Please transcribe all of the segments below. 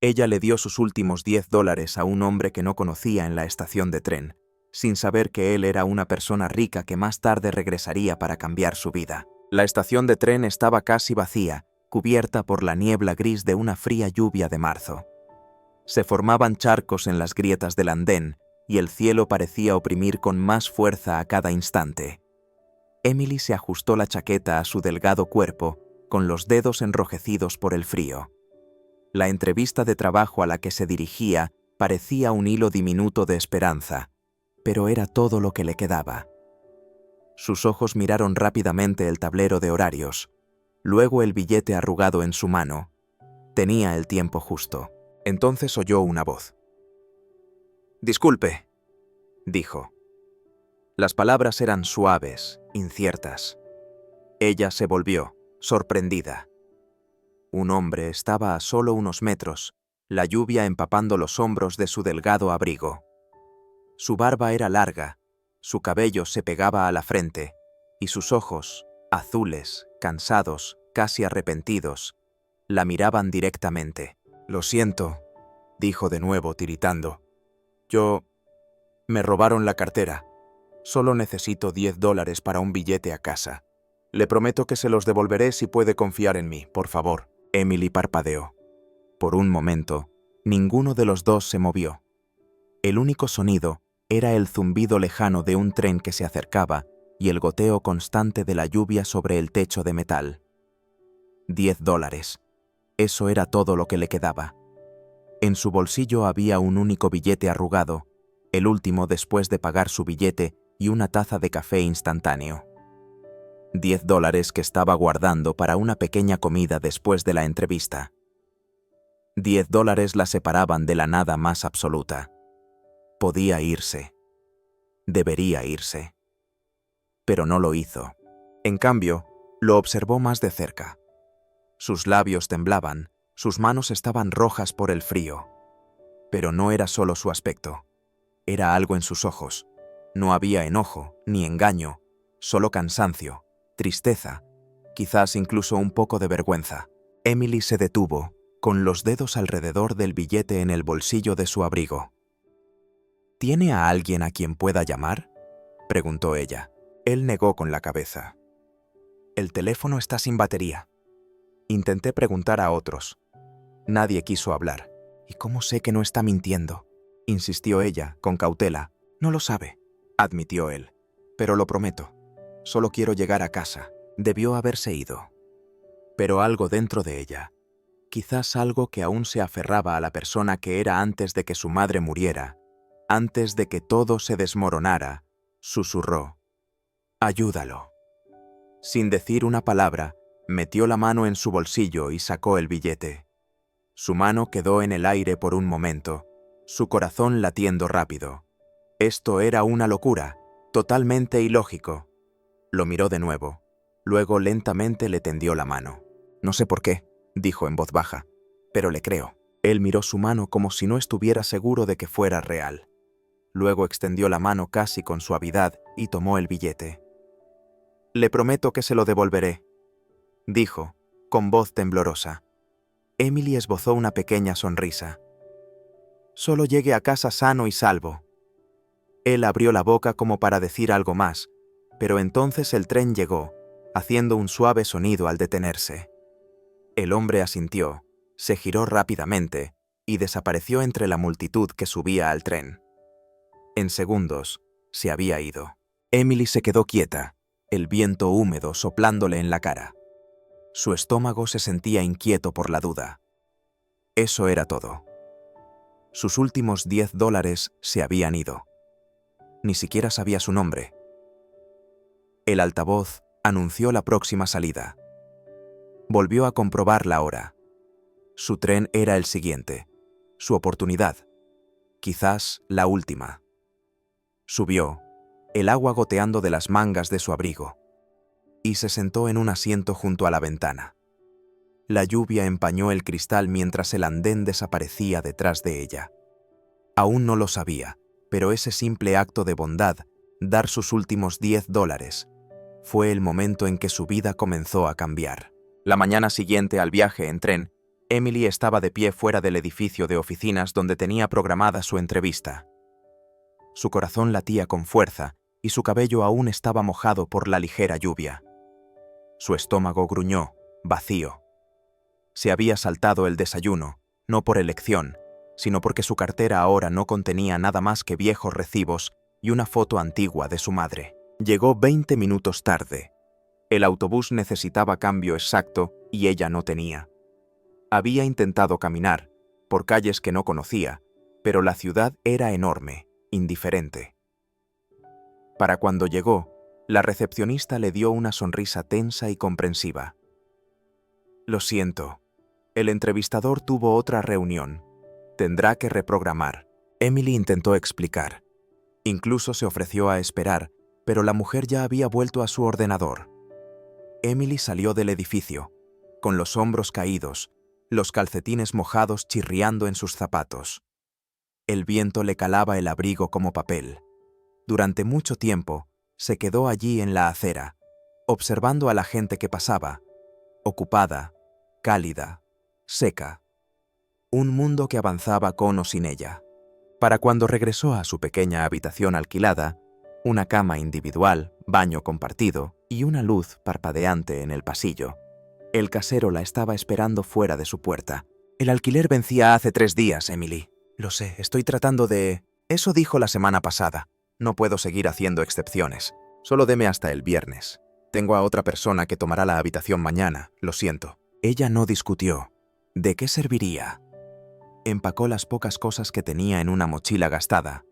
Ella le dio sus últimos $10 a un hombre que no conocía en la estación de tren, sin saber que él era una persona rica que más tarde regresaría para cambiar su vida. La estación de tren estaba casi vacía, cubierta por la niebla gris de una fría lluvia de marzo. Se formaban charcos en las grietas del andén y el cielo parecía oprimir con más fuerza a cada instante. Emily se ajustó la chaqueta a su delgado cuerpo, con los dedos enrojecidos por el frío. La entrevista de trabajo a la que se dirigía parecía un hilo diminuto de esperanza, pero era todo lo que le quedaba. Sus ojos miraron rápidamente el tablero de horarios, luego el billete arrugado en su mano. Tenía el tiempo justo. Entonces oyó una voz. «Disculpe», dijo. Las palabras eran suaves, inciertas. Ella se volvió, sorprendida. Un hombre estaba a solo unos metros, la lluvia empapando los hombros de su delgado abrigo. Su barba era larga, su cabello se pegaba a la frente, y sus ojos, azules, cansados, casi arrepentidos, la miraban directamente. «Lo siento», dijo de nuevo tiritando. Me robaron la cartera. Solo necesito $10 para un billete a casa. Le prometo que se los devolveré si puede confiar en mí, por favor». Emily parpadeó. Por un momento, ninguno de los dos se movió. El único sonido era el zumbido lejano de un tren que se acercaba y el goteo constante de la lluvia sobre el techo de metal. $10. Eso era todo lo que le quedaba. En su bolsillo había un único billete arrugado, el último después de pagar su billete y una taza de café instantáneo. $10 que estaba guardando para una pequeña comida después de la entrevista. $10 la separaban de la nada más absoluta. Podía irse. Debería irse. Pero no lo hizo. En cambio, lo observó más de cerca. Sus labios temblaban, sus manos estaban rojas por el frío. Pero no era solo su aspecto. Era algo en sus ojos. No había enojo, ni engaño, solo cansancio, tristeza, quizás incluso un poco de vergüenza. Emily se detuvo, con los dedos alrededor del billete en el bolsillo de su abrigo. «¿Tiene a alguien a quien pueda llamar?», preguntó ella. Él negó con la cabeza. «El teléfono está sin batería». Intenté preguntar a otros. Nadie quiso hablar. «¿Y cómo sé que no está mintiendo?», insistió ella, con cautela. «No lo sabe», admitió él. «Pero lo prometo. Solo quiero llegar a casa». Debió haberse ido. Pero algo dentro de ella, quizás algo que aún se aferraba a la persona que era antes de que su madre muriera, antes de que todo se desmoronara, susurró: «Ayúdalo». Sin decir una palabra, metió la mano en su bolsillo y sacó el billete. Su mano quedó en el aire por un momento, su corazón latiendo rápido. Esto era una locura, totalmente ilógico. Lo miró de nuevo. Luego lentamente le tendió la mano. «No sé por qué», dijo en voz baja, «pero le creo». Él miró su mano como si no estuviera seguro de que fuera real. Luego extendió la mano casi con suavidad y tomó el billete. «Le prometo que se lo devolveré», dijo, con voz temblorosa. Emily esbozó una pequeña sonrisa. «Solo llegue a casa sano y salvo». Él abrió la boca como para decir algo más, pero entonces el tren llegó, haciendo un suave sonido al detenerse. El hombre asintió, se giró rápidamente y desapareció entre la multitud que subía al tren. En segundos, se había ido. Emily se quedó quieta, el viento húmedo soplándole en la cara. Su estómago se sentía inquieto por la duda. Eso era todo. Sus últimos $10 se habían ido. Ni siquiera sabía su nombre. El altavoz anunció la próxima salida. Volvió a comprobar la hora. Su tren era el siguiente, su oportunidad, quizás la última. Subió, el agua goteando de las mangas de su abrigo, y se sentó en un asiento junto a la ventana. La lluvia empañó el cristal mientras el andén desaparecía detrás de ella. Aún no lo sabía, pero ese simple acto de bondad, dar sus últimos $10, fue el momento en que su vida comenzó a cambiar. La mañana siguiente al viaje en tren, Emily estaba de pie fuera del edificio de oficinas donde tenía programada su entrevista. Su corazón latía con fuerza y su cabello aún estaba mojado por la ligera lluvia. Su estómago gruñó, vacío. Se había saltado el desayuno, no por elección, sino porque su cartera ahora no contenía nada más que viejos recibos y una foto antigua de su madre. Llegó 20 minutos tarde. El autobús necesitaba cambio exacto y ella no tenía. Había intentado caminar, por calles que no conocía, pero la ciudad era enorme, indiferente. Para cuando llegó, la recepcionista le dio una sonrisa tensa y comprensiva. «Lo siento. El entrevistador tuvo otra reunión. Tendrá que reprogramar». Emily intentó explicar. Incluso se ofreció a esperar, pero la mujer ya había vuelto a su ordenador. Emily salió del edificio, con los hombros caídos, los calcetines mojados chirriando en sus zapatos. El viento le calaba el abrigo como papel. Durante mucho tiempo, se quedó allí en la acera, observando a la gente que pasaba, ocupada, cálida, seca. Un mundo que avanzaba con o sin ella. Para cuando regresó a su pequeña habitación alquilada, una cama individual, baño compartido y una luz parpadeante en el pasillo, el casero la estaba esperando fuera de su puerta. «El alquiler vencía hace 3 días, Emily. Lo sé, estoy tratando de...». «Eso dijo la semana pasada. No puedo seguir haciendo excepciones. Solo deme hasta el viernes. Tengo a otra persona que tomará la habitación mañana, lo siento». Ella no discutió. ¿De qué serviría? Empacó las pocas cosas que tenía en una mochila gastada.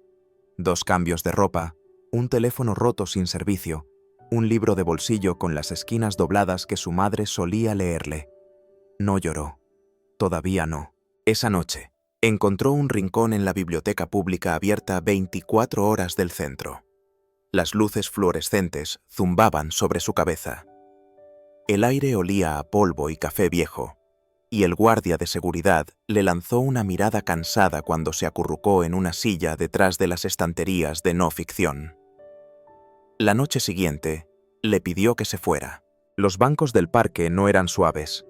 2 cambios de ropa, un teléfono roto sin servicio, un libro de bolsillo con las esquinas dobladas que su madre solía leerle. No lloró. Todavía no. Esa noche, encontró un rincón en la biblioteca pública abierta 24 horas del centro. Las luces fluorescentes zumbaban sobre su cabeza. El aire olía a polvo y café viejo, y el guardia de seguridad le lanzó una mirada cansada cuando se acurrucó en una silla detrás de las estanterías de no ficción. La noche siguiente, le pidió que se fuera. Los bancos del parque no eran suaves.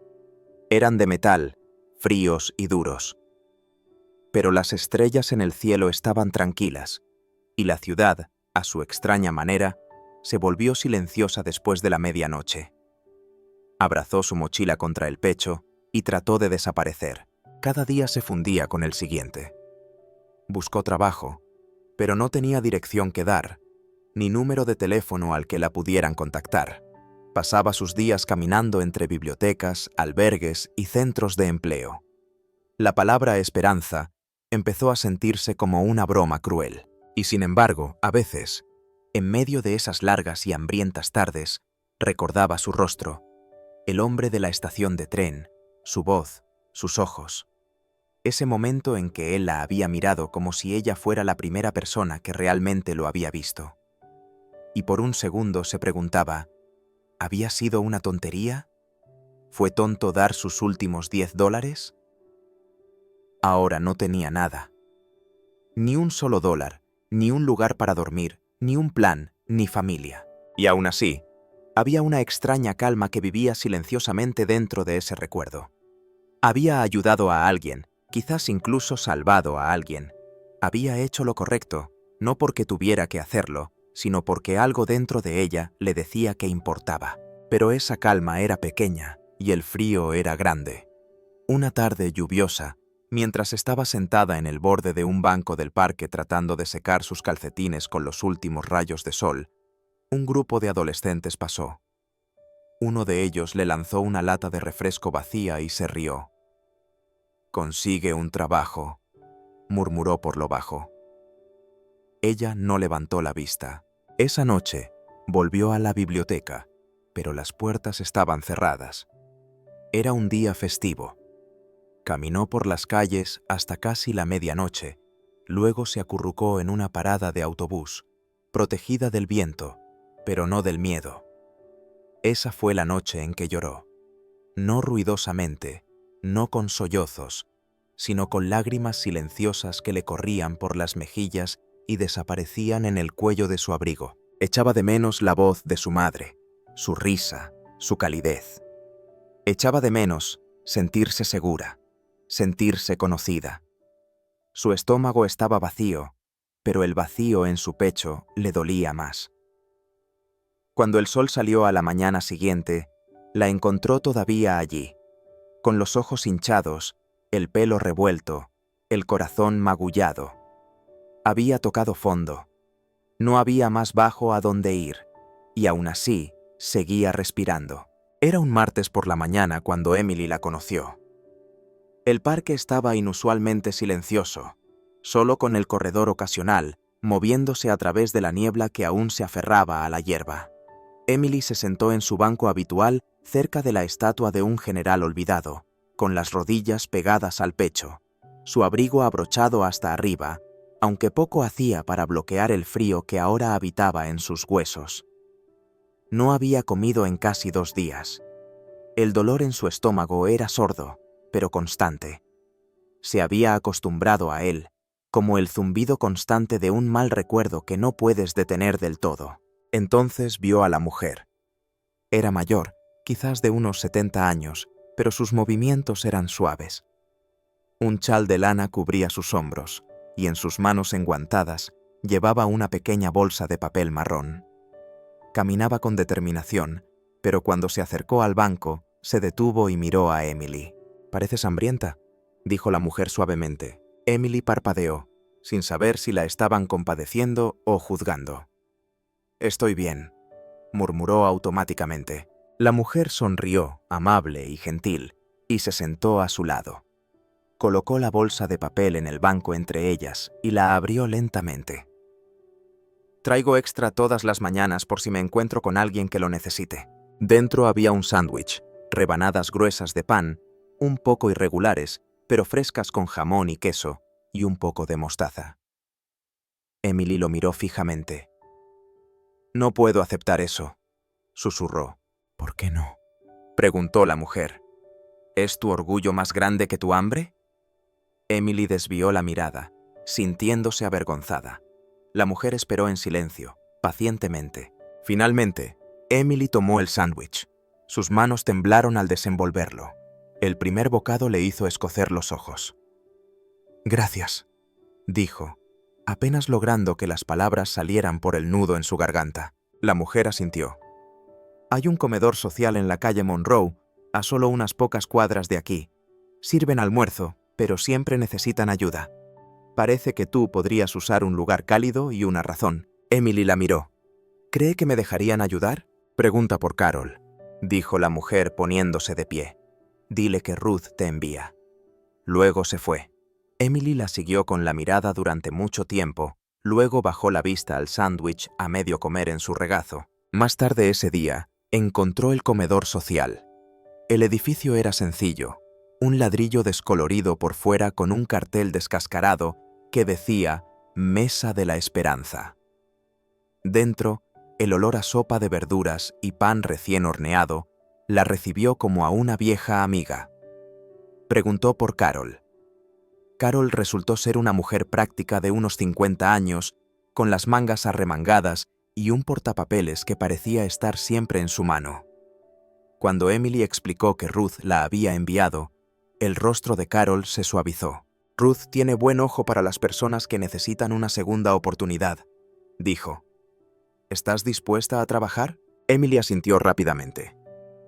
Eran de metal, fríos y duros. Pero las estrellas en el cielo estaban tranquilas, y la ciudad, a su extraña manera, se volvió silenciosa después de la medianoche. Abrazó su mochila contra el pecho y trató de desaparecer. Cada día se fundía con el siguiente. Buscó trabajo, pero no tenía dirección que dar, ni número de teléfono al que la pudieran contactar. Pasaba sus días caminando entre bibliotecas, albergues y centros de empleo. La palabra esperanza empezó a sentirse como una broma cruel, y sin embargo, a veces, en medio de esas largas y hambrientas tardes, recordaba su rostro, el hombre de la estación de tren, su voz, sus ojos. Ese momento en que él la había mirado como si ella fuera la primera persona que realmente lo había visto. Y por un segundo se preguntaba, ¿había sido una tontería? ¿Fue tonto dar sus últimos $10? Ahora no tenía nada. Ni un solo dólar, ni un lugar para dormir, ni un plan, ni familia. Y aún así, había una extraña calma que vivía silenciosamente dentro de ese recuerdo. Había ayudado a alguien, quizás incluso salvado a alguien. Había hecho lo correcto, no porque tuviera que hacerlo, sino porque algo dentro de ella le decía que importaba. Pero esa calma era pequeña y el frío era grande. Una tarde lluviosa, mientras estaba sentada en el borde de un banco del parque tratando de secar sus calcetines con los últimos rayos de sol, un grupo de adolescentes pasó. Uno de ellos le lanzó una lata de refresco vacía y se rió. «Consigue un trabajo», murmuró por lo bajo. Ella no levantó la vista. Esa noche, volvió a la biblioteca, pero las puertas estaban cerradas. Era un día festivo. Caminó por las calles hasta casi la medianoche, luego se acurrucó en una parada de autobús, protegida del viento, pero no del miedo. Esa fue la noche en que lloró. No ruidosamente, no con sollozos, sino con lágrimas silenciosas que le corrían por las mejillas y desaparecían en el cuello de su abrigo. Echaba de menos la voz de su madre, su risa, su calidez. Echaba de menos sentirse segura. sentirse conocida. Su estómago estaba vacío, pero el vacío en su pecho le dolía más. Cuando el sol salió a la mañana siguiente, la encontró todavía allí, con los ojos hinchados, el pelo revuelto, el corazón magullado. Había tocado fondo. No había más bajo a dónde ir, y aún así seguía respirando. Era un martes por la mañana cuando Emily la conoció. El parque estaba inusualmente silencioso, solo con el corredor ocasional, moviéndose a través de la niebla que aún se aferraba a la hierba. Emily se sentó en su banco habitual cerca de la estatua de un general olvidado, con las rodillas pegadas al pecho, su abrigo abrochado hasta arriba, aunque poco hacía para bloquear el frío que ahora habitaba en sus huesos. No había comido en casi 2 días. El dolor en su estómago era sordo, pero constante. Se había acostumbrado a él, como el zumbido constante de un mal recuerdo que no puedes detener del todo. Entonces vio a la mujer. Era mayor, quizás de unos 70 años, pero sus movimientos eran suaves. Un chal de lana cubría sus hombros, y en sus manos enguantadas llevaba una pequeña bolsa de papel marrón. Caminaba con determinación, pero cuando se acercó al banco, se detuvo y miró a Emily. «¿Pareces hambrienta?», dijo la mujer suavemente. Emily parpadeó, sin saber si la estaban compadeciendo o juzgando. «Estoy bien», murmuró automáticamente. La mujer sonrió, amable y gentil, y se sentó a su lado. Colocó la bolsa de papel en el banco entre ellas y la abrió lentamente. «Traigo extra todas las mañanas por si me encuentro con alguien que lo necesite». Dentro había un sándwich, rebanadas gruesas de pan, un poco irregulares, pero frescas con jamón y queso, y un poco de mostaza. Emily lo miró fijamente. «No puedo aceptar eso», susurró. «¿Por qué no?», preguntó la mujer. «¿Es tu orgullo más grande que tu hambre?». Emily desvió la mirada, sintiéndose avergonzada. La mujer esperó en silencio, pacientemente. Finalmente, Emily tomó el sándwich. Sus manos temblaron al desenvolverlo. El primer bocado le hizo escocer los ojos. «Gracias», dijo, apenas logrando que las palabras salieran por el nudo en su garganta. La mujer asintió. «Hay un comedor social en la calle Monroe, a solo unas pocas cuadras de aquí. Sirven almuerzo, pero siempre necesitan ayuda. Parece que tú podrías usar un lugar cálido y una razón». Emily la miró. «¿Cree que me dejarían ayudar?». «Pregunta por Carol», dijo la mujer poniéndose de pie. «Dile que Ruth te envía». Luego se fue. Emily la siguió con la mirada durante mucho tiempo, luego bajó la vista al sándwich a medio comer en su regazo. Más tarde ese día, encontró el comedor social. El edificio era sencillo, un ladrillo descolorido por fuera con un cartel descascarado que decía «Mesa de la Esperanza». Dentro, el olor a sopa de verduras y pan recién horneado la recibió como a una vieja amiga. Preguntó por Carol. Carol resultó ser una mujer práctica de unos 50 años, con las mangas arremangadas y un portapapeles que parecía estar siempre en su mano. Cuando Emily explicó que Ruth la había enviado, el rostro de Carol se suavizó. «Ruth tiene buen ojo para las personas que necesitan una segunda oportunidad», dijo. «¿Estás dispuesta a trabajar?». Emily asintió rápidamente.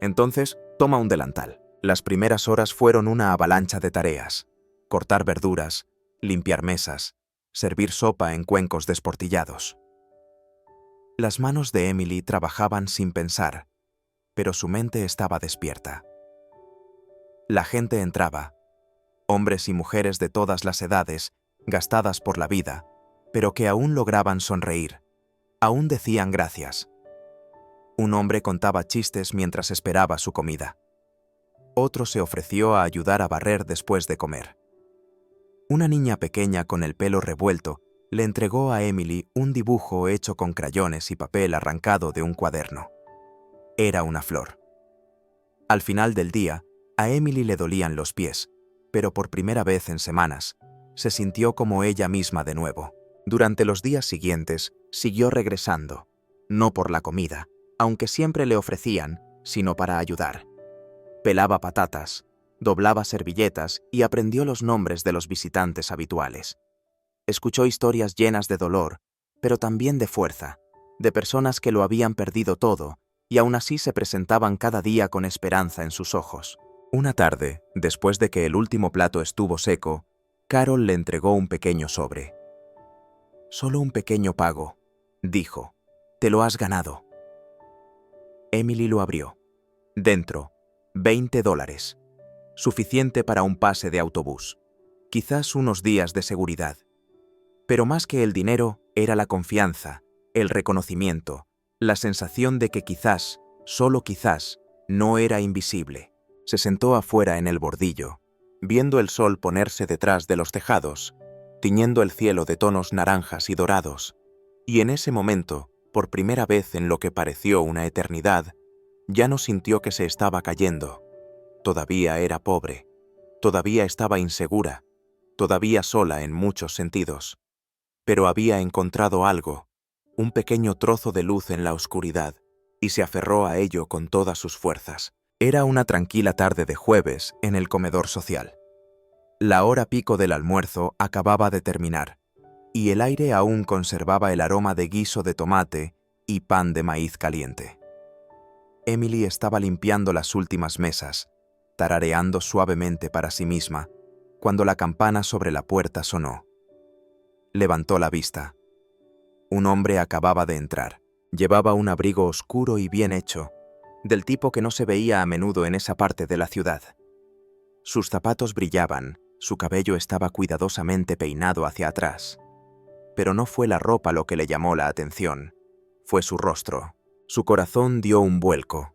«Entonces, toma un delantal». Las primeras horas fueron una avalancha de tareas. Cortar verduras, limpiar mesas, servir sopa en cuencos desportillados. Las manos de Emily trabajaban sin pensar, pero su mente estaba despierta. La gente entraba, hombres y mujeres de todas las edades, gastadas por la vida, pero que aún lograban sonreír, aún decían gracias. Un hombre contaba chistes mientras esperaba su comida. Otro se ofreció a ayudar a barrer después de comer. Una niña pequeña con el pelo revuelto le entregó a Emily un dibujo hecho con crayones y papel arrancado de un cuaderno. Era una flor. Al final del día, a Emily le dolían los pies, pero por primera vez en semanas, se sintió como ella misma de nuevo. Durante los días siguientes, siguió regresando, no por la comida, aunque siempre le ofrecían, sino para ayudar. Pelaba patatas, doblaba servilletas y aprendió los nombres de los visitantes habituales. Escuchó historias llenas de dolor, pero también de fuerza, de personas que lo habían perdido todo y aún así se presentaban cada día con esperanza en sus ojos. Una tarde, después de que el último plato estuvo seco, Carol le entregó un pequeño sobre. «Solo un pequeño pago», dijo. «Te lo has ganado». Emily lo abrió. Dentro, $20, suficiente para un pase de autobús, quizás unos días de seguridad. Pero más que el dinero, era la confianza, el reconocimiento, la sensación de que quizás, solo quizás, no era invisible. Se sentó afuera en el bordillo, viendo el sol ponerse detrás de los tejados, tiñendo el cielo de tonos naranjas y dorados, y en ese momento, por primera vez en lo que pareció una eternidad, ya no sintió que se estaba cayendo. Todavía era pobre, todavía estaba insegura, todavía sola en muchos sentidos. Pero había encontrado algo, un pequeño trozo de luz en la oscuridad, y se aferró a ello con todas sus fuerzas. Era una tranquila tarde de jueves en el comedor social. La hora pico del almuerzo acababa de terminar, y el aire aún conservaba el aroma de guiso de tomate y pan de maíz caliente. Emily estaba limpiando las últimas mesas, tarareando suavemente para sí misma, cuando la campana sobre la puerta sonó. Levantó la vista. Un hombre acababa de entrar. Llevaba un abrigo oscuro y bien hecho, del tipo que no se veía a menudo en esa parte de la ciudad. Sus zapatos brillaban, su cabello estaba cuidadosamente peinado hacia atrás. Pero no fue la ropa lo que le llamó la atención, fue su rostro. Su corazón dio un vuelco.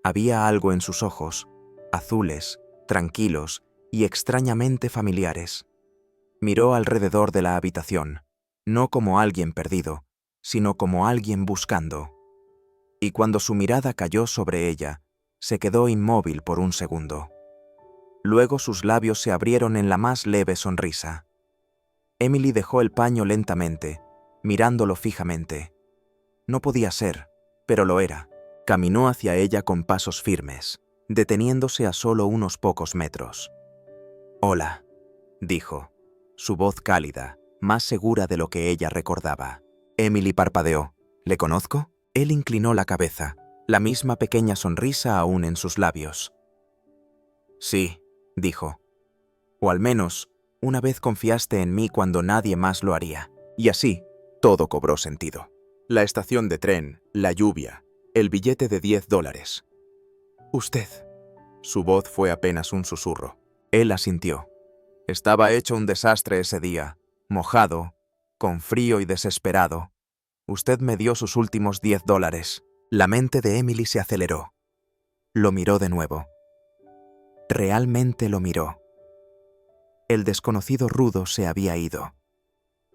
Había algo en sus ojos, azules, tranquilos y extrañamente familiares. Miró alrededor de la habitación, no como alguien perdido, sino como alguien buscando. Y cuando su mirada cayó sobre ella, se quedó inmóvil por un segundo. Luego sus labios se abrieron en la más leve sonrisa. Emily dejó el paño lentamente, mirándolo fijamente. No podía ser, pero lo era. Caminó hacia ella con pasos firmes, deteniéndose a solo unos pocos metros. «Hola», dijo, su voz cálida, más segura de lo que ella recordaba. Emily parpadeó. «¿Le conozco?» Él inclinó la cabeza, la misma pequeña sonrisa aún en sus labios. «Sí», dijo. «O al menos, una vez confiaste en mí cuando nadie más lo haría». Y así, todo cobró sentido. La estación de tren, la lluvia, el billete de $10. «Usted». Su voz fue apenas un susurro. Él asintió. Estaba hecho un desastre ese día, mojado, con frío y desesperado. Usted me dio sus últimos $10. La mente de Emily se aceleró. Lo miró de nuevo. Realmente lo miró. El desconocido rudo se había ido.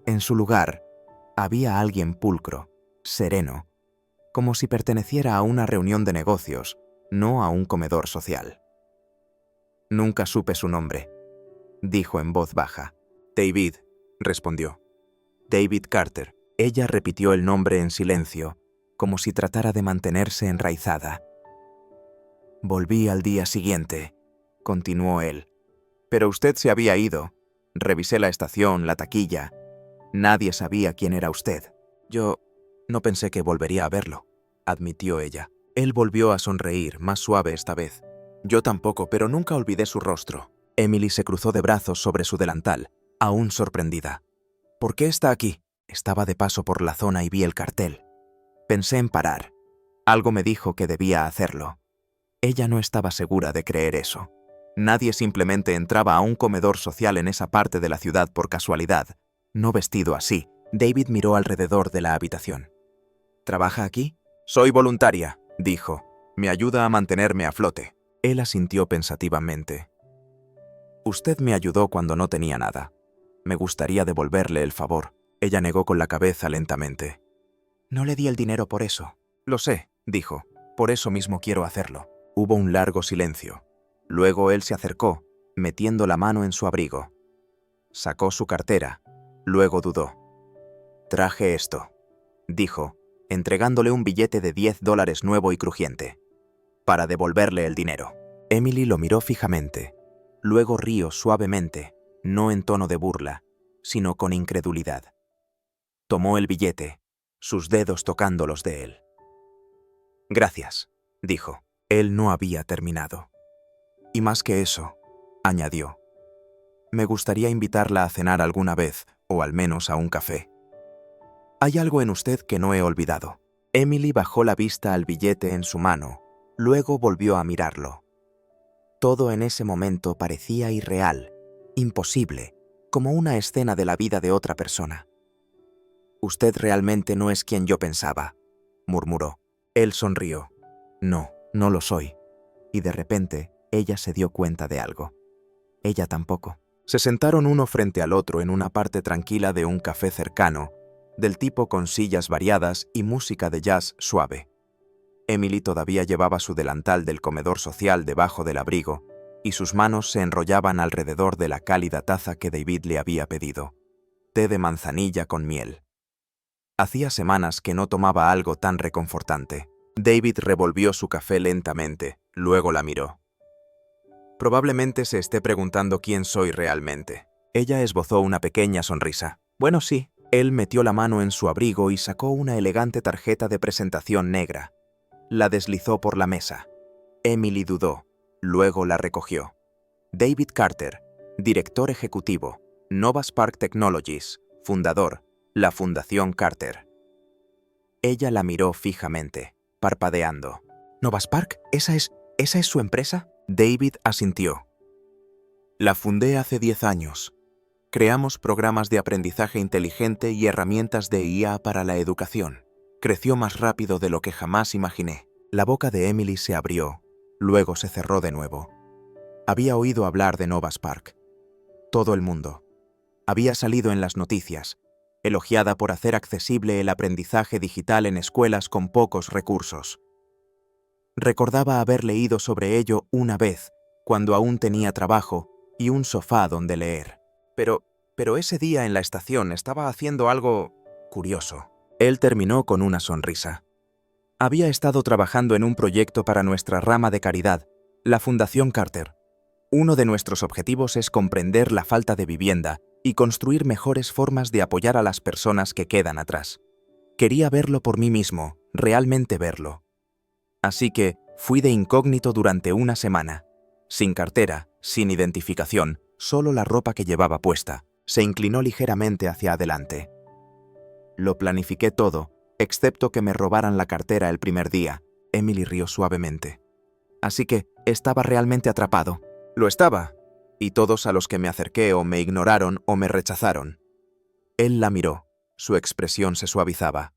En su lugar, había alguien pulcro, sereno, como si perteneciera a una reunión de negocios, no a un comedor social. «Nunca supe su nombre», dijo en voz baja. «David», respondió. «David Carter». Ella repitió el nombre en silencio, como si tratara de mantenerse enraizada. «Volví al día siguiente», continuó él. «Pero usted se había ido. Revisé la estación, la taquilla. Nadie sabía quién era usted. Yo no pensé que volvería a verlo», admitió ella. Él volvió a sonreír, más suave esta vez. «Yo tampoco, pero nunca olvidé su rostro». Emily se cruzó de brazos sobre su delantal, aún sorprendida. «¿Por qué está aquí?» Estaba de paso por la zona y vi el cartel. Pensé en parar. Algo me dijo que debía hacerlo. Ella no estaba segura de creer eso. Nadie simplemente entraba a un comedor social en esa parte de la ciudad por casualidad, no vestido así. David miró alrededor de la habitación. «¿Trabaja aquí?» «Soy voluntaria», dijo. «Me ayuda a mantenerme a flote». Él asintió pensativamente. «Usted me ayudó cuando no tenía nada. Me gustaría devolverle el favor». Ella negó con la cabeza lentamente. «No le di el dinero por eso». «Lo sé», dijo. «Por eso mismo quiero hacerlo». Hubo un largo silencio. Luego él se acercó, metiendo la mano en su abrigo. Sacó su cartera. Luego dudó. «Traje esto», dijo, entregándole un billete de $10 nuevo y crujiente, «para devolverle el dinero». Emily lo miró fijamente. Luego rió suavemente, no en tono de burla, sino con incredulidad. Tomó el billete, sus dedos tocando los de él. «Gracias», dijo. Él no había terminado. «Y más que eso», añadió, «me gustaría invitarla a cenar alguna vez, o al menos a un café. Hay algo en usted que no he olvidado». Emily bajó la vista al billete en su mano, luego volvió a mirarlo. Todo en ese momento parecía irreal, imposible, como una escena de la vida de otra persona. «Usted realmente no es quien yo pensaba», murmuró. Él sonrió. «No, no lo soy». Y de repente, ella se dio cuenta de algo. Ella tampoco. Se sentaron uno frente al otro en una parte tranquila de un café cercano, del tipo con sillas variadas y música de jazz suave. Emily todavía llevaba su delantal del comedor social debajo del abrigo, y sus manos se enrollaban alrededor de la cálida taza que David le había pedido. Té de manzanilla con miel. Hacía semanas que no tomaba algo tan reconfortante. David revolvió su café lentamente, luego la miró. «Probablemente se esté preguntando quién soy realmente». Ella esbozó una pequeña sonrisa. «Bueno, sí». Él metió la mano en su abrigo y sacó una elegante tarjeta de presentación negra. La deslizó por la mesa. Emily dudó, luego la recogió. «David Carter, director ejecutivo, Nova Spark Technologies, fundador, la Fundación Carter». Ella la miró fijamente, parpadeando. «¿Nova Spark? ¿Esa es su empresa?» David asintió. «La fundé hace 10 años. Creamos programas de aprendizaje inteligente y herramientas de IA para la educación. Creció más rápido de lo que jamás imaginé». La boca de Emily se abrió, luego se cerró de nuevo. Había oído hablar de Nova Spark. Todo el mundo. Había salido en las noticias, elogiada por hacer accesible el aprendizaje digital en escuelas con pocos recursos. Recordaba haber leído sobre ello una vez, cuando aún tenía trabajo y un sofá donde leer. Pero ese día en la estación estaba haciendo algo curioso. Él terminó con una sonrisa. Había estado trabajando en un proyecto para nuestra rama de caridad, la Fundación Carter. Uno de nuestros objetivos es comprender la falta de vivienda y construir mejores formas de apoyar a las personas que quedan atrás. Quería verlo por mí mismo, realmente verlo. Así que fui de incógnito durante una semana. Sin cartera, sin identificación, solo la ropa que llevaba puesta. Se inclinó ligeramente hacia adelante. Lo planifiqué todo, excepto que me robaran la cartera el primer día. Emily rió suavemente. Así que estaba realmente atrapado. Lo estaba. Y todos a los que me acerqué o me ignoraron o me rechazaron. Él la miró. Su expresión se suavizaba.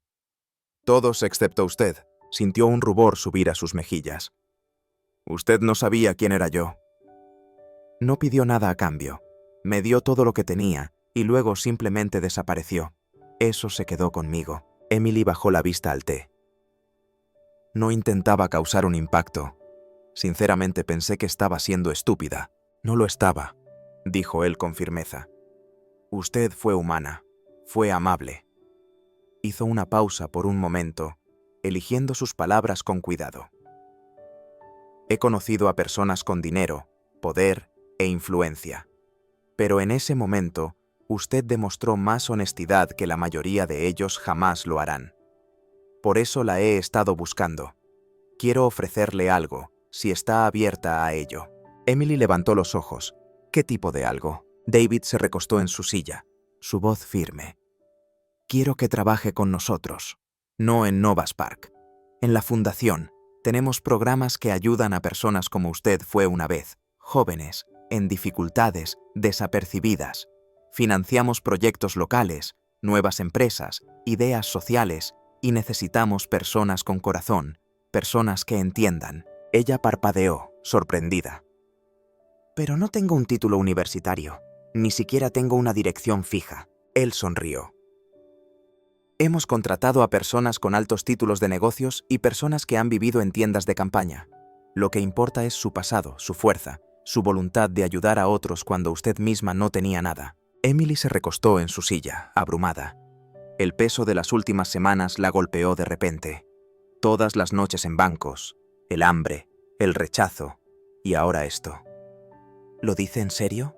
Todos excepto usted. Sintió un rubor subir a sus mejillas. Usted no sabía quién era yo. No pidió nada a cambio. Me dio todo lo que tenía y luego simplemente desapareció. Eso se quedó conmigo. Emily bajó la vista al té. No intentaba causar un impacto. Sinceramente pensé que estaba siendo estúpida. No lo estaba, dijo él con firmeza. Usted fue humana, fue amable. Hizo una pausa por un momento, eligiendo sus palabras con cuidado. He conocido a personas con dinero, poder e influencia. Pero en ese momento, usted demostró más honestidad que la mayoría de ellos jamás lo harán. Por eso la he estado buscando. Quiero ofrecerle algo, si está abierta a ello. Emily levantó los ojos. ¿Qué tipo de algo? David se recostó en su silla, su voz firme. Quiero que trabaje con nosotros, no en Nova Spark. En la Fundación tenemos programas que ayudan a personas como usted fue una vez, jóvenes, en dificultades, desapercibidas. Financiamos proyectos locales, nuevas empresas, ideas sociales y necesitamos personas con corazón, personas que entiendan. Ella parpadeó, sorprendida. Pero no tengo un título universitario, ni siquiera tengo una dirección fija. Él sonrió. Hemos contratado a personas con altos títulos de negocios y personas que han vivido en tiendas de campaña. Lo que importa es su pasado, su fuerza, su voluntad de ayudar a otros cuando usted misma no tenía nada. Emily se recostó en su silla, abrumada. El peso de las últimas semanas la golpeó de repente. Todas las noches en bancos, el hambre, el rechazo y ahora esto. ¿Lo dice en serio?,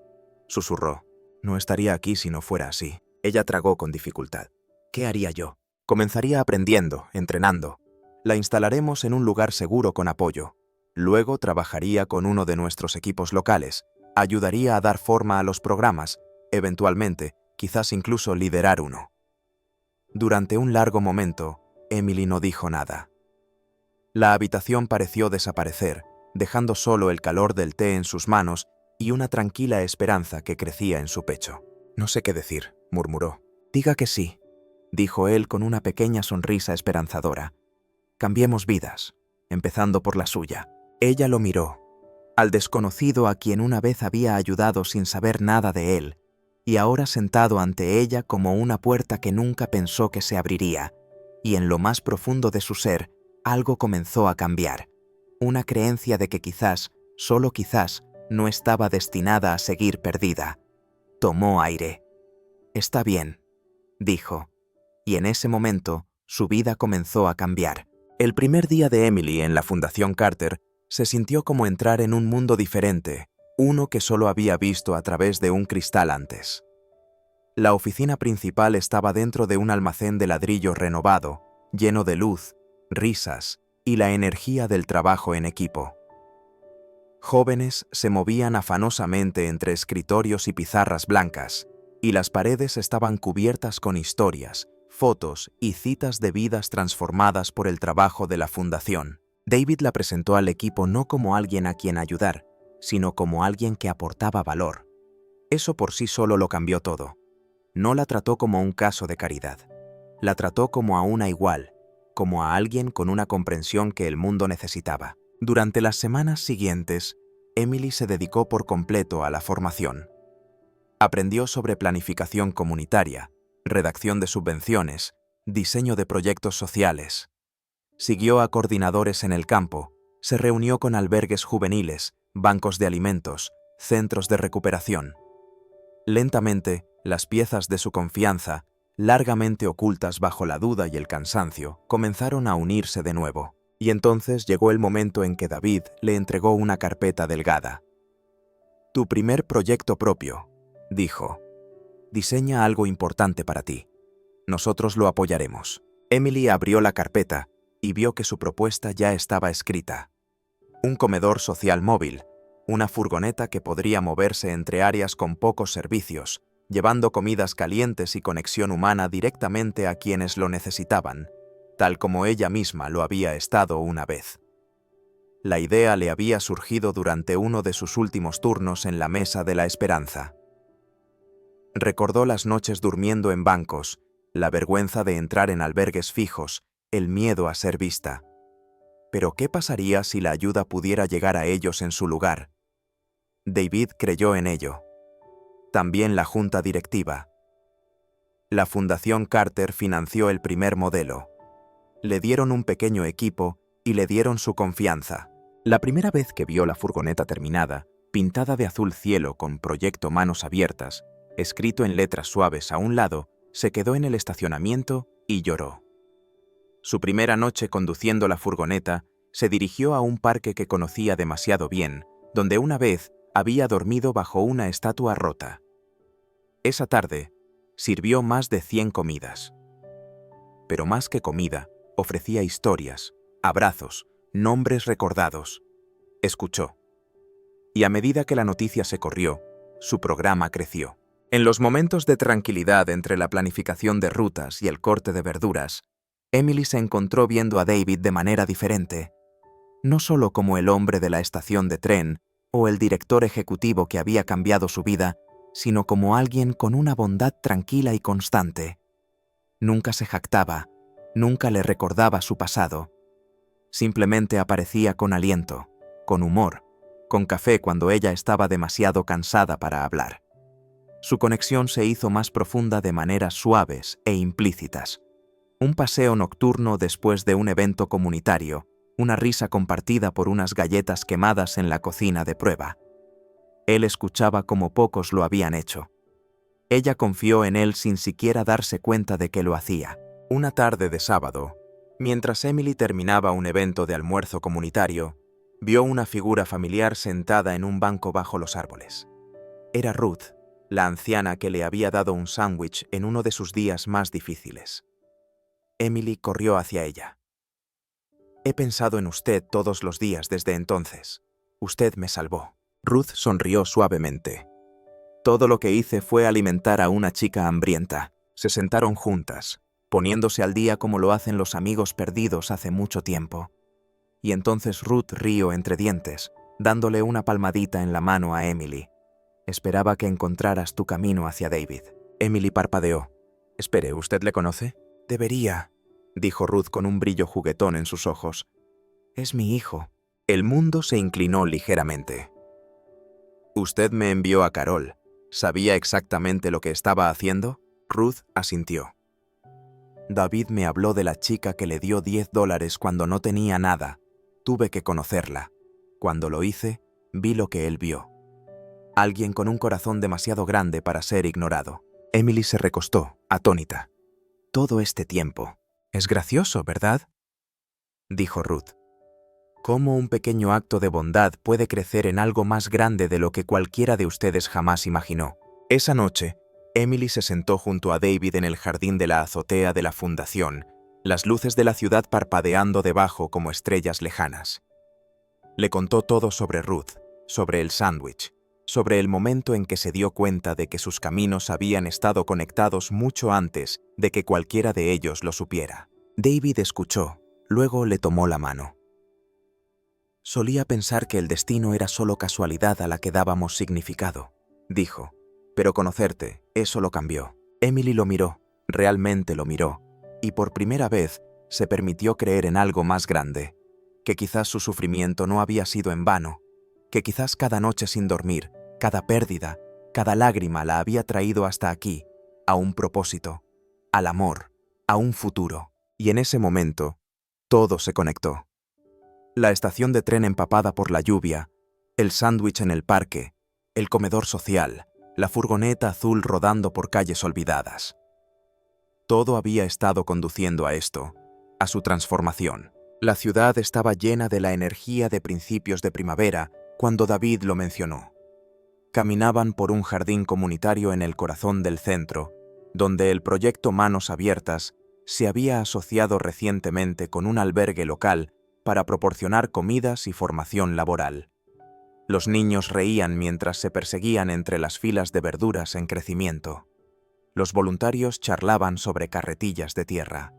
susurró. No estaría aquí si no fuera así. Ella tragó con dificultad. ¿Qué haría yo? Comenzaría aprendiendo, entrenando. La instalaremos en un lugar seguro con apoyo. Luego trabajaría con uno de nuestros equipos locales. Ayudaría a dar forma a los programas. Eventualmente, quizás incluso liderar uno. Durante un largo momento, Emily no dijo nada. La habitación pareció desaparecer, dejando solo el calor del té en sus manos y una tranquila esperanza que crecía en su pecho. No sé qué decir, murmuró. Diga que sí, dijo él con una pequeña sonrisa esperanzadora. Cambiemos vidas, empezando por la suya. Ella lo miró, al desconocido a quien una vez había ayudado sin saber nada de él, y ahora sentado ante ella como una puerta que nunca pensó que se abriría, y en lo más profundo de su ser, algo comenzó a cambiar. Una creencia de que quizás, solo quizás, no estaba destinada a seguir perdida. Tomó aire. Está bien, dijo, y en ese momento su vida comenzó a cambiar. El primer día de Emily en la Fundación Carter se sintió como entrar en un mundo diferente, uno que solo había visto a través de un cristal antes. La oficina principal estaba dentro de un almacén de ladrillo renovado, lleno de luz, risas y la energía del trabajo en equipo. Jóvenes se movían afanosamente entre escritorios y pizarras blancas, y las paredes estaban cubiertas con historias, fotos y citas de vidas transformadas por el trabajo de la fundación. David la presentó al equipo no como alguien a quien ayudar, sino como alguien que aportaba valor. Eso por sí solo lo cambió todo. No la trató como un caso de caridad. La trató como a una igual, como a alguien con una comprensión que el mundo necesitaba. Durante las semanas siguientes, Emily se dedicó por completo a la formación. Aprendió sobre planificación comunitaria, redacción de subvenciones, diseño de proyectos sociales. Siguió a coordinadores en el campo, se reunió con albergues juveniles, bancos de alimentos, centros de recuperación. Lentamente, las piezas de su confianza, largamente ocultas bajo la duda y el cansancio, comenzaron a unirse de nuevo. Y entonces llegó el momento en que David le entregó una carpeta delgada. Tu primer proyecto propio, dijo. Diseña algo importante para ti. Nosotros lo apoyaremos. Emily abrió la carpeta y vio que su propuesta ya estaba escrita. Un comedor social móvil, una furgoneta que podría moverse entre áreas con pocos servicios, llevando comidas calientes y conexión humana directamente a quienes lo necesitaban, tal como ella misma lo había estado una vez. La idea le había surgido durante uno de sus últimos turnos en la Mesa de la Esperanza. Recordó las noches durmiendo en bancos, la vergüenza de entrar en albergues fijos, el miedo a ser vista. Pero ¿qué pasaría si la ayuda pudiera llegar a ellos en su lugar? David creyó en ello. También la junta directiva. La Fundación Carter financió el primer modelo. Le dieron un pequeño equipo y le dieron su confianza. La primera vez que vio la furgoneta terminada, pintada de azul cielo con Proyecto Manos Abiertas, escrito en letras suaves a un lado, se quedó en el estacionamiento y lloró. Su primera noche conduciendo la furgoneta, se dirigió a un parque que conocía demasiado bien, donde una vez había dormido bajo una estatua rota. Esa tarde, sirvió más de 100 comidas. Pero más que comida, ofrecía historias, abrazos, nombres recordados. Escuchó. Y a medida que la noticia se corrió, su programa creció. En los momentos de tranquilidad entre la planificación de rutas y el corte de verduras, Emily se encontró viendo a David de manera diferente. No solo como el hombre de la estación de tren o el director ejecutivo que había cambiado su vida, sino como alguien con una bondad tranquila y constante. Nunca se jactaba, nunca le recordaba su pasado. Simplemente aparecía con aliento, con humor, con café cuando ella estaba demasiado cansada para hablar. Su conexión se hizo más profunda de maneras suaves e implícitas. Un paseo nocturno después de un evento comunitario, una risa compartida por unas galletas quemadas en la cocina de prueba. Él escuchaba como pocos lo habían hecho. Ella confió en él sin siquiera darse cuenta de que lo hacía. Una tarde de sábado, mientras Emily terminaba un evento de almuerzo comunitario, Vio una figura familiar sentada en un banco bajo los árboles. Era Ruth, la anciana que le había dado un sándwich en uno de sus días más difíciles. Emily corrió hacia ella. He pensado en usted todos los días desde entonces. Usted me salvó. Ruth sonrió suavemente. Todo lo que hice fue alimentar a una chica hambrienta. Se sentaron juntas, poniéndose al día como lo hacen los amigos perdidos hace mucho tiempo. Y entonces Ruth rió entre dientes, dándole una palmadita en la mano a Emily. Esperaba que encontraras tu camino hacia David. Emily parpadeó. Espere, ¿usted le conoce? Debería, dijo Ruth con un brillo juguetón en sus ojos. Es mi hijo. El mundo se inclinó ligeramente. Usted me envió a Carol. ¿Sabía exactamente lo que estaba haciendo? Ruth asintió. David me habló de la chica que le dio $10 cuando no tenía nada. Tuve que conocerla. Cuando lo hice, vi lo que él vio. Alguien con un corazón demasiado grande para ser ignorado. Emily se recostó, atónita. Todo este tiempo. Es gracioso, ¿verdad? Dijo Ruth. ¿Cómo un pequeño acto de bondad puede crecer en algo más grande de lo que cualquiera de ustedes jamás imaginó? Esa noche, Emily se sentó junto a David en el jardín de la azotea de la fundación, las luces de la ciudad parpadeando debajo como estrellas lejanas. Le contó todo sobre Ruth, sobre el sándwich, sobre el momento en que se dio cuenta de que sus caminos habían estado conectados mucho antes de que cualquiera de ellos lo supiera. David escuchó, luego le tomó la mano. Solía pensar que el destino era solo casualidad a la que dábamos significado, dijo, pero conocerte, eso lo cambió. Emily lo miró, realmente lo miró, y por primera vez se permitió creer en algo más grande, que quizás su sufrimiento no había sido en vano, que quizás cada noche sin dormir, cada pérdida, cada lágrima la había traído hasta aquí, a un propósito, al amor, a un futuro. Y en ese momento, todo se conectó. La estación de tren empapada por la lluvia, el sándwich en el parque, el comedor social, la furgoneta azul rodando por calles olvidadas. Todo había estado conduciendo a esto, a su transformación. La ciudad estaba llena de la energía de principios de primavera cuando David lo mencionó. Caminaban por un jardín comunitario en el corazón del centro, donde el proyecto Manos Abiertas se había asociado recientemente con un albergue local para proporcionar comidas y formación laboral. Los niños reían mientras se perseguían entre las filas de verduras en crecimiento. Los voluntarios charlaban sobre carretillas de tierra.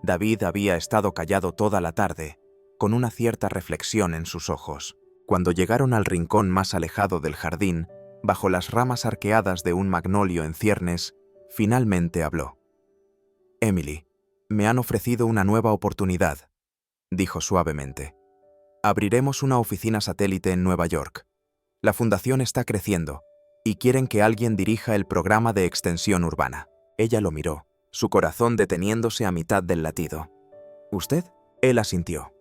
David había estado callado toda la tarde, con una cierta reflexión en sus ojos. Cuando llegaron al rincón más alejado del jardín, bajo las ramas arqueadas de un magnolio en ciernes, finalmente habló. Emily, me han ofrecido una nueva oportunidad, dijo suavemente. Abriremos una oficina satélite en Nueva York. La fundación está creciendo y quieren que alguien dirija el programa de extensión urbana. Ella lo miró, su corazón deteniéndose a mitad del latido. ¿Usted? Él asintió.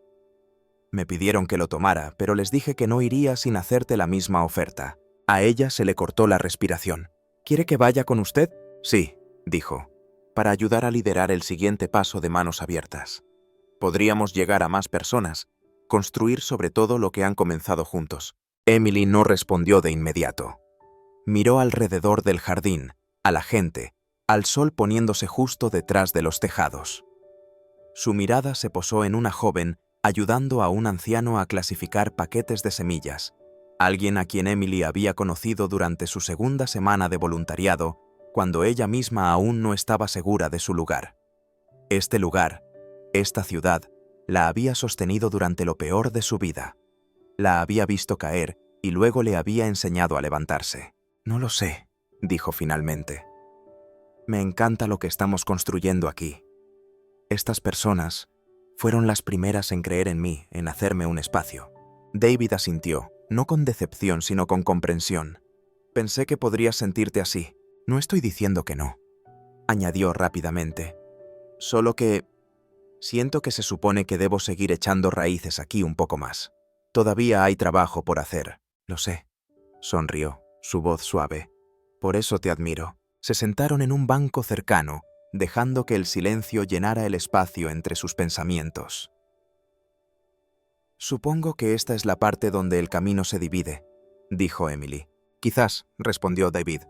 Me pidieron que lo tomara, pero les dije que no iría sin hacerte la misma oferta. A ella se le cortó la respiración. ¿Quiere que vaya con usted? Sí, dijo, para ayudar a liderar el siguiente paso de Manos Abiertas. Podríamos llegar a más personas, construir sobre todo lo que han comenzado juntos. Emily no respondió de inmediato. Miró alrededor del jardín, a la gente, al sol poniéndose justo detrás de los tejados. Su mirada se posó en una joven ayudando a un anciano a clasificar paquetes de semillas, alguien a quien Emily había conocido durante su segunda semana de voluntariado, cuando ella misma aún no estaba segura de su lugar. Este lugar, esta ciudad, la había sostenido durante lo peor de su vida. La había visto caer y luego le había enseñado a levantarse. No lo sé, dijo finalmente. Me encanta lo que estamos construyendo aquí. Estas personas fueron las primeras en creer en mí, en hacerme un espacio. David asintió, no con decepción, sino con comprensión. Pensé que podrías sentirte así. No estoy diciendo que no, añadió rápidamente. Solo que siento que se supone que debo seguir echando raíces aquí un poco más. Todavía hay trabajo por hacer. Lo sé, sonrió, su voz suave. Por eso te admiro. Se sentaron en un banco cercano, dejando que el silencio llenara el espacio entre sus pensamientos. Supongo que esta es la parte donde el camino se divide, dijo Emily. Quizás, respondió David,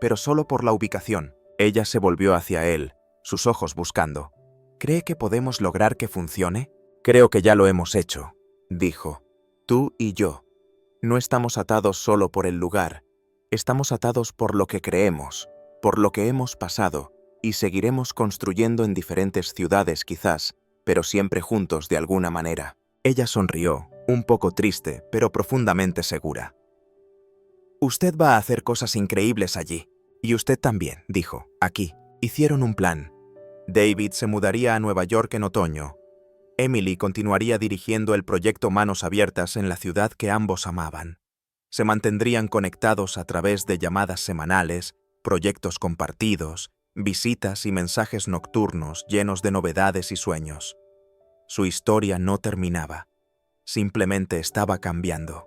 pero solo por la ubicación. Ella se volvió hacia él, sus ojos buscando. ¿Cree que podemos lograr que funcione? Creo que ya lo hemos hecho, dijo. Tú y yo. No estamos atados solo por el lugar, estamos atados por lo que creemos, por lo que hemos pasado, y seguiremos construyendo en diferentes ciudades quizás, pero siempre juntos de alguna manera. Ella sonrió, un poco triste, pero profundamente segura. Usted va a hacer cosas increíbles allí. Y usted también, dijo. Aquí. Hicieron un plan. David se mudaría a Nueva York en otoño. Emily continuaría dirigiendo el proyecto Manos Abiertas en la ciudad que ambos amaban. Se mantendrían conectados a través de llamadas semanales, proyectos compartidos, visitas y mensajes nocturnos llenos de novedades y sueños. Su historia no terminaba. Simplemente estaba cambiando.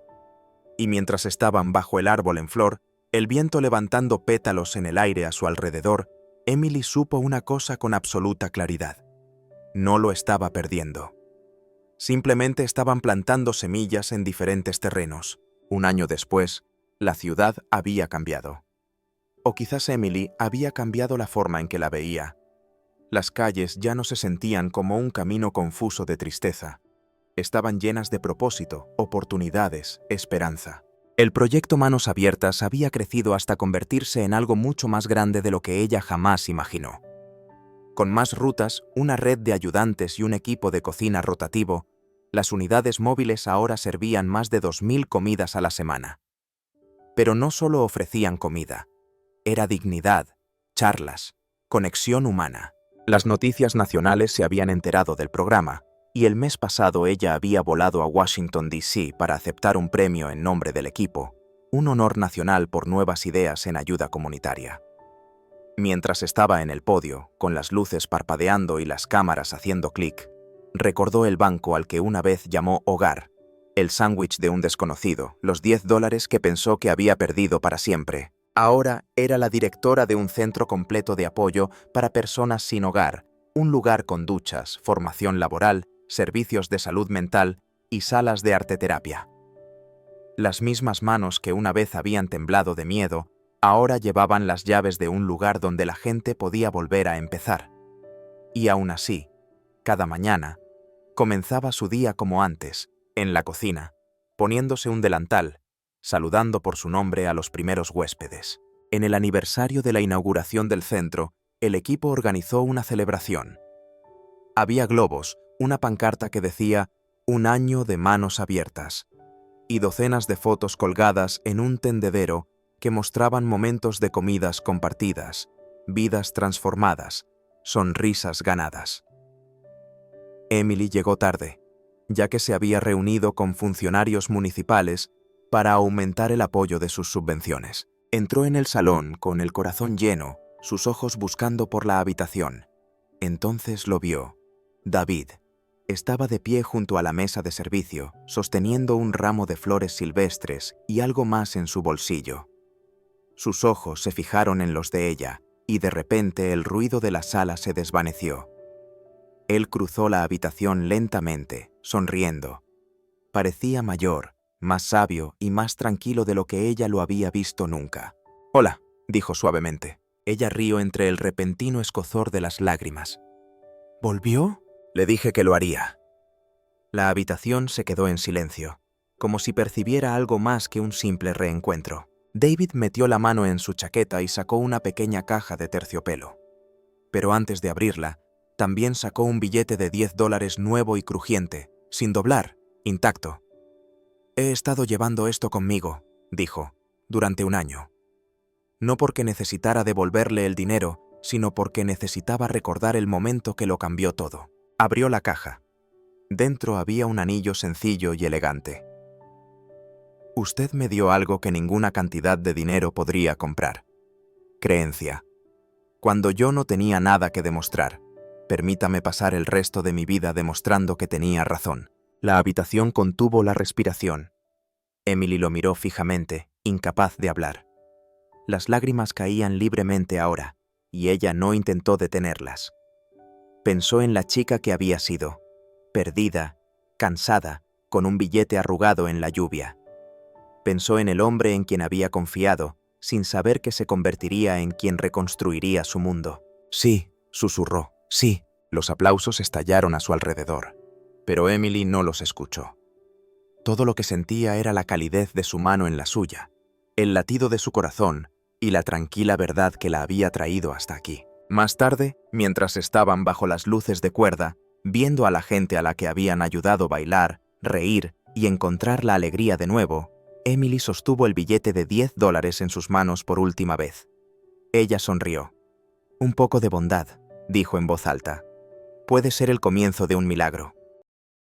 Y mientras estaban bajo el árbol en flor, el viento levantando pétalos en el aire a su alrededor, Emily supo una cosa con absoluta claridad. No lo estaba perdiendo. Simplemente estaban plantando semillas en diferentes terrenos. Un año después, la ciudad había cambiado. O quizás Emily había cambiado la forma en que la veía. Las calles ya no se sentían como un camino confuso de tristeza. Estaban llenas de propósito, oportunidades, esperanza. El proyecto Manos Abiertas había crecido hasta convertirse en algo mucho más grande de lo que ella jamás imaginó. Con más rutas, una red de ayudantes y un equipo de cocina rotativo, las unidades móviles ahora servían más de 2000 comidas a la semana. Pero no solo ofrecían comida, era dignidad, charlas, conexión humana. Las noticias nacionales se habían enterado del programa, y el mes pasado ella había volado a Washington, D.C. para aceptar un premio en nombre del equipo, un honor nacional por nuevas ideas en ayuda comunitaria. Mientras estaba en el podio, con las luces parpadeando y las cámaras haciendo clic, recordó el banco al que una vez llamó hogar, el sándwich de un desconocido, los $10 que pensó que había perdido para siempre. Ahora era la directora de un centro completo de apoyo para personas sin hogar, un lugar con duchas, formación laboral, servicios de salud mental y salas de arteterapia. Las mismas manos que una vez habían temblado de miedo, ahora llevaban las llaves de un lugar donde la gente podía volver a empezar. Y aún así, cada mañana, comenzaba su día como antes, en la cocina, poniéndose un delantal, saludando por su nombre a los primeros huéspedes. En el aniversario de la inauguración del centro, el equipo organizó una celebración. Había globos, una pancarta que decía «Un año de manos abiertas» y docenas de fotos colgadas en un tendedero que mostraban momentos de comidas compartidas, vidas transformadas, sonrisas ganadas. Emily llegó tarde, ya que se había reunido con funcionarios municipales para aumentar el apoyo de sus subvenciones. Entró en el salón con el corazón lleno, sus ojos buscando por la habitación. Entonces lo vio. David estaba de pie junto a la mesa de servicio, sosteniendo un ramo de flores silvestres y algo más en su bolsillo. Sus ojos se fijaron en los de ella, y de repente el ruido de la sala se desvaneció. Él cruzó la habitación lentamente, sonriendo. Parecía mayor, más sabio y más tranquilo de lo que ella lo había visto nunca. «Hola», dijo suavemente. Ella rió entre el repentino escozor de las lágrimas. «¿Volvió?» Le dije que lo haría. La habitación se quedó en silencio, como si percibiera algo más que un simple reencuentro. David metió la mano en su chaqueta y sacó una pequeña caja de terciopelo. Pero antes de abrirla, también sacó un billete de $10 nuevo y crujiente, sin doblar, intacto. «He estado llevando esto conmigo», dijo, «durante un año. No porque necesitara devolverle el dinero, sino porque necesitaba recordar el momento que lo cambió todo». Abrió la caja. Dentro había un anillo sencillo y elegante. «Usted me dio algo que ninguna cantidad de dinero podría comprar. Creencia. Cuando yo no tenía nada que demostrar, permítame pasar el resto de mi vida demostrando que tenía razón». La habitación contuvo la respiración. Emily lo miró fijamente, incapaz de hablar. Las lágrimas caían libremente ahora, y ella no intentó detenerlas. Pensó en la chica que había sido, perdida, cansada, con un billete arrugado en la lluvia. Pensó en el hombre en quien había confiado, sin saber que se convertiría en quien reconstruiría su mundo. Sí, susurró, sí. Los aplausos estallaron a su alrededor, pero Emily no los escuchó. Todo lo que sentía era la calidez de su mano en la suya, el latido de su corazón y la tranquila verdad que la había traído hasta aquí. Más tarde, mientras estaban bajo las luces de cuerda, viendo a la gente a la que habían ayudado a bailar, reír y encontrar la alegría de nuevo, Emily sostuvo el billete de $10 en sus manos por última vez. Ella sonrió. Un poco de bondad, dijo en voz alta. Puede ser el comienzo de un milagro.